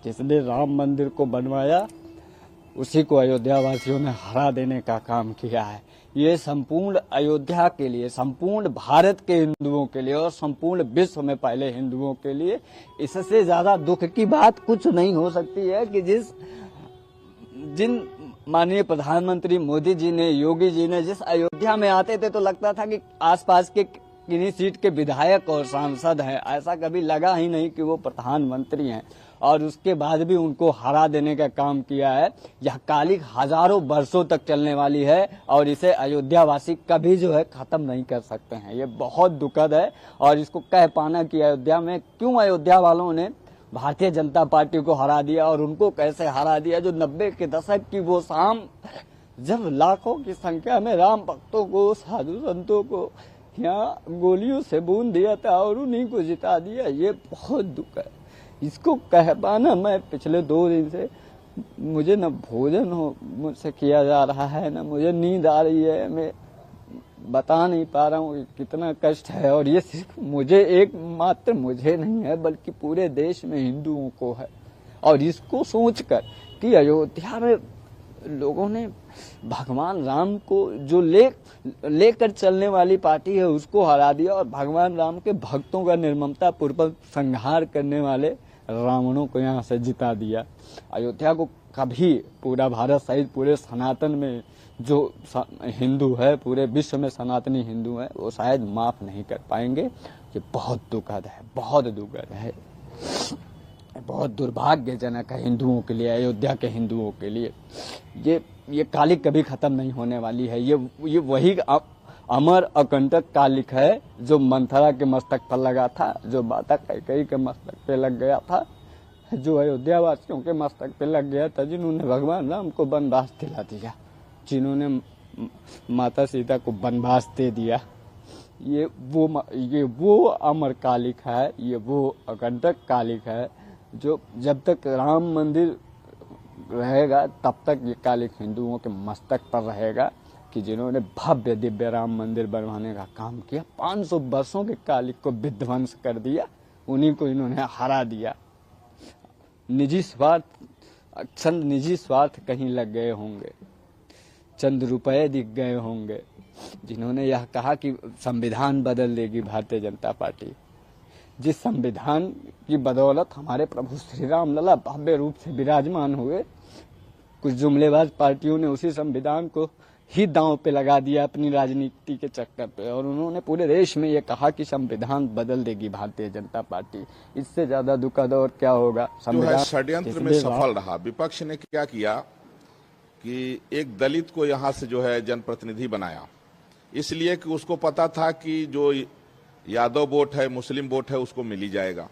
जिसने राम मंदिर को बनवाया उसी को अयोध्या वासियों ने हरा देने का काम किया है। ये संपूर्ण अयोध्या के लिए, संपूर्ण भारत के हिंदुओं के लिए और संपूर्ण विश्व में पहले हिंदुओं के लिए इससे ज्यादा दुख की बात कुछ नहीं हो सकती है कि जिन माननीय प्रधानमंत्री मोदी जी ने, योगी जी ने जिस अयोध्या में आते थे तो लगता था कि आसपास के किन्हीं सीट के विधायक और सांसद हैं, ऐसा कभी लगा ही नहीं कि वो प्रधानमंत्री हैं। और उसके बाद भी उनको हरा देने का काम किया है। यह कालिक हजारों वर्षों तक चलने वाली है और इसे अयोध्या वासी कभी जो है खत्म नहीं कर सकते हैं। ये बहुत दुखद है और इसको कह पाना कि अयोध्या में क्यों अयोध्या वालों ने भारतीय जनता पार्टी को हरा दिया और उनको कैसे हरा दिया, जो 90 के दशक की वो शाम जब लाखों की संख्या में राम भक्तों को, साधु संतों को यहाँ गोलियों से बूंद दिया था और उन्हीं को जिता दिया। ये बहुत दुख है। इसको कह पाना, मैं पिछले 2 दिन से मुझे न भोजन हो मुझसे किया जा रहा है, न मुझे नींद आ रही है। मैं बता नहीं पा रहा हूँ कितना कष्ट है। और ये सिर्फ मुझे, एक मात्र मुझे नहीं है बल्कि पूरे देश में हिंदुओं को है। और इसको सोचकर कि अयोध्या में लोगों ने भगवान राम को जो लेकर चलने वाली पार्टी है उसको हरा दिया और भगवान राम के भक्तों का निर्ममता पूर्वक संहार करने वाले रावणों को यहाँ से जिता दिया। अयोध्या को कभी पूरा भारत सहित पूरे सनातन में जो हिंदू है, पूरे विश्व में सनातनी हिंदू है, वो शायद माफ नहीं कर पाएंगे। ये बहुत दुखद है, बहुत दुखद है, बहुत दुर्भाग्यजनक है हिंदुओं के लिए, अयोध्या के हिंदुओं के लिए। ये कालिक कभी खत्म नहीं होने वाली है। ये वही अमर अकंटक कालिक है जो मंथरा के मस्तक पर लगा था, जो माता कैकेयी के मस्तक पे लग गया था, जो अयोध्या वासियों के मस्तक पे लग गया था, जिन्होंने भगवान राम को वनवास दिला दिया, जिन्होंने माता सीता को वनवास दे दिया। ये वो अमर कालिक है, ये वो अकंटक कालिक है जो जब तक राम मंदिर रहेगा तब तक ये कालिक हिंदुओं के मस्तक पर रहेगा कि जिन्होंने भव्य दिव्य राम मंदिर बनवाने का काम किया, 500 वर्षों के कालिक को विध्वंस कर दिया, उन्हीं को इन्होंने हरा दिया। चंद निजी स्वार्थ कहीं लग गए होंगे, चंद रुपए दिख गए होंगे, जिन्होंने यह कहा कि संविधान बदल देगी भारतीय जनता पार्टी। जिस संविधान की बदौलत हमारे प्रभु श्री राम लला भव्य रूप से विराजमान हुए, कुछ जुमलेबाज पार्टियों ने उसी संविधान को ही दांव पे लगा दिया अपनी राजनीति के चक्कर पे, और उन्होंने पूरे देश में ये कहा कि संविधान बदल देगी भारतीय जनता पार्टी। इससे ज्यादा दुखद और क्या होगा। संविधान षड्यंत्र में सफल रहा। विपक्ष ने क्या किया कि एक दलित को यहाँ से जो है जनप्रतिनिधि बनाया, इसलिए कि उसको पता था कि जो यादव वोट है, मुस्लिम वोट है, उसको मिल ही जाएगा,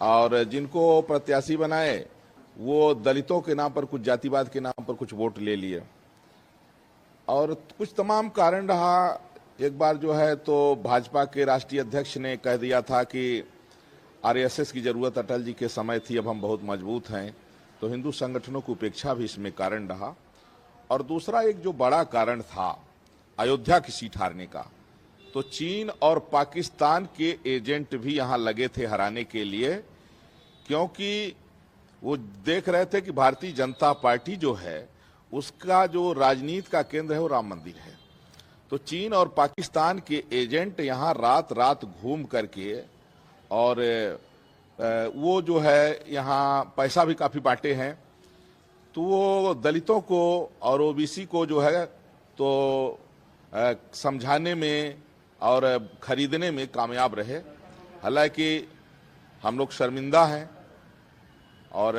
और जिनको प्रत्याशी बनाए वो दलितों के नाम पर, कुछ जातिवाद के नाम पर कुछ वोट ले लिए, और कुछ तमाम कारण रहा। एक बार जो है तो भाजपा के राष्ट्रीय अध्यक्ष ने कह दिया था कि आरएसएस की जरूरत अटल जी के समय थी, अब हम बहुत मजबूत हैं, तो हिंदू संगठनों की उपेक्षा भी इसमें कारण रहा। और दूसरा एक जो बड़ा कारण था अयोध्या की सीट हारने का, तो चीन और पाकिस्तान के एजेंट भी यहां लगे थे हराने के लिए, क्योंकि वो देख रहे थे कि भारतीय जनता पार्टी जो है उसका जो राजनीति का केंद्र है वो राम मंदिर है। तो चीन और पाकिस्तान के एजेंट यहां रात रात घूम करके, और वो जो है यहाँ पैसा भी काफी बांटे हैं, तो वो दलितों को और ओबीसी को जो है तो समझाने में और खरीदने में कामयाब रहे। हालांकि हम लोग शर्मिंदा हैं, और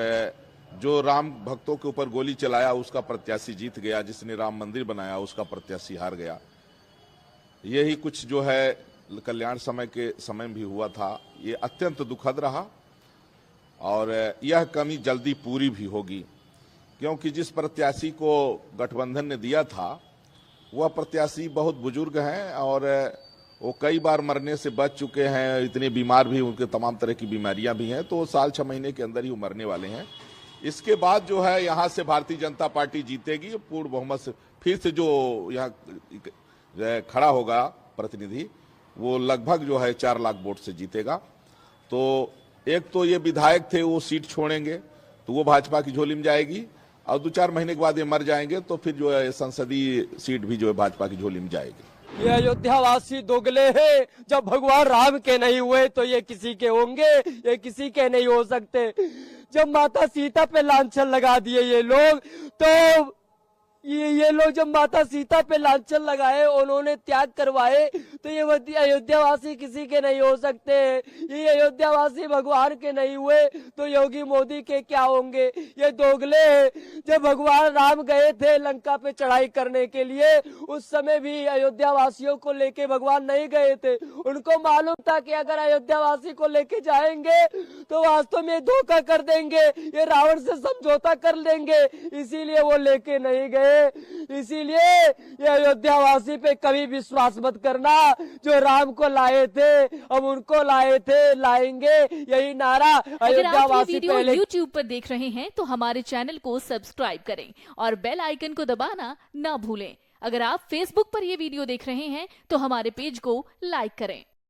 जो राम भक्तों के ऊपर गोली चलाया उसका प्रत्याशी जीत गया, जिसने राम मंदिर बनाया उसका प्रत्याशी हार गया। यही कुछ जो है कल्याण समय के समय में भी हुआ था। ये अत्यंत दुखद रहा, और यह कमी जल्दी पूरी भी होगी, क्योंकि जिस प्रत्याशी को गठबंधन ने दिया था वह प्रत्याशी बहुत बुजुर्ग हैं, और वो कई बार मरने से बच चुके हैं, इतने बीमार भी, उनके तमाम तरह की बीमारियां भी हैं, तो साल 6 महीने के अंदर ही वो मरने वाले हैं। इसके बाद जो है यहाँ से भारतीय जनता पार्टी जीतेगी पूर्ण बहुमत से, फिर से जो यहाँ खड़ा होगा प्रतिनिधि वो लगभग जो है 4 लाख वोट से जीतेगा। तो एक तो ये विधायक थे वो सीट छोड़ेंगे, तो वो भाजपा की झोली में जाएगी, और 2-4 महीने के बाद ये मर जाएंगे तो फिर जो है संसदीय सीट भी जो है भाजपा की झोली में जाएगी। ये अयोध्यावासी दोगले हैं। जब भगवान राम के नहीं हुए तो ये किसी के होंगे? ये किसी के नहीं हो सकते। जब माता सीता पे लांछन लगा दिए ये लोग, तो ये लोग जब माता सीता पे लांछन लगाए, उन्होंने त्याग करवाए, तो ये अयोध्यावासी किसी के नहीं हो सकते। ये अयोध्यावासी भगवान के नहीं हुए तो योगी मोदी के क्या होंगे? ये दोगले हैं। जब भगवान राम गए थे लंका पे चढ़ाई करने के लिए, उस समय भी अयोध्यावासियों को लेके भगवान नहीं गए थे। उनको मालूम था कि अगर अयोध्यावासी को लेके जाएंगे तो वास्तव में धोखा कर देंगे, ये रावण से समझौता कर लेंगे, इसीलिए वो लेके नहीं गए। इसीलिए ये अयोध्यावासी पे कभी विश्वास मत करना। जो राम को लाए थे हम उनको लाए थे, लाएंगे, यही नारा अयोध्यावासी पहले। YouTube पर देख रहे हैं तो हमारे चैनल को सब्सक्राइब करें और बेल आइकन को दबाना ना भूलें। अगर आप Facebook पर ये वीडियो देख रहे हैं तो हमारे पेज को लाइक करें।